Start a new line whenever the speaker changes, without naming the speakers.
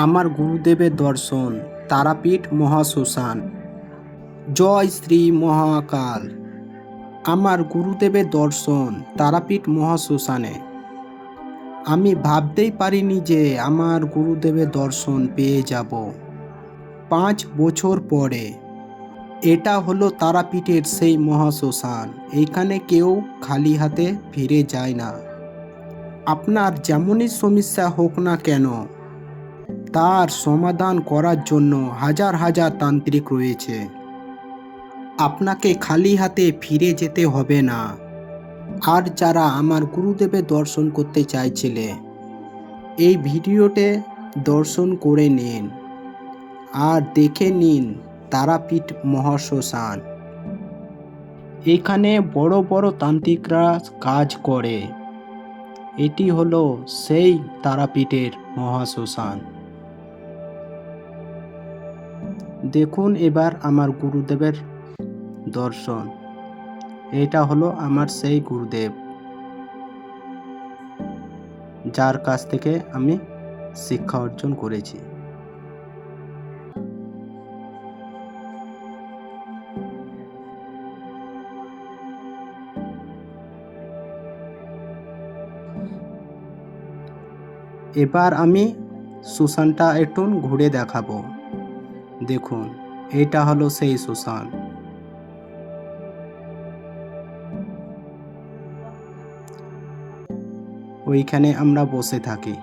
আমার গুরুদেবের দর্শন, তারাপীঠ মহাশ্মশান। জয় শ্রী মহাকাল। আমার গুরুদেবের দর্শন, তারাপীঠ মহাশ্মশানে। আমি ভাবতেই পারিনি যে আমার গুরুদেবের দর্শন পেয়ে যাব 5 বছর পরে। এটা হলো তারাপীঠের সেই মহাশ্মশান। এইখানে কেউ খালি হাতে ফিরে যায় না। আপনার যেমনই সমস্যা হোক না কেন, তার সমাধান করার জন্য হাজার হাজার তান্ত্রিক রয়েছে। আপনাকে খালি হাতে ফিরে যেতে হবে না। আর যারা আমার গুরুদেবের দর্শন করতে চাইছিলে, এই ভিডিওতে দর্শন করে নিন আর দেখে নিন তারাপীঠ মহাশ্মশান। এখানে বড় বড় তান্ত্রিকরা কাজ করে। এটি হলো সেই তারাপীঠের মহাশ্মশান। দেখুন এবার আমার গুরুদেবের দর্শন। এটা হলো আমার সেই গুরুদেব, যার কাছ থেকে আমি শিক্ষা অর্জন করেছি। এবার আমি শ্মশানটা একটু ঘুরে দেখাবো। দেখুন এটা হলো সেই শ্মশান। ওইখানে আমরা বসে থাকি।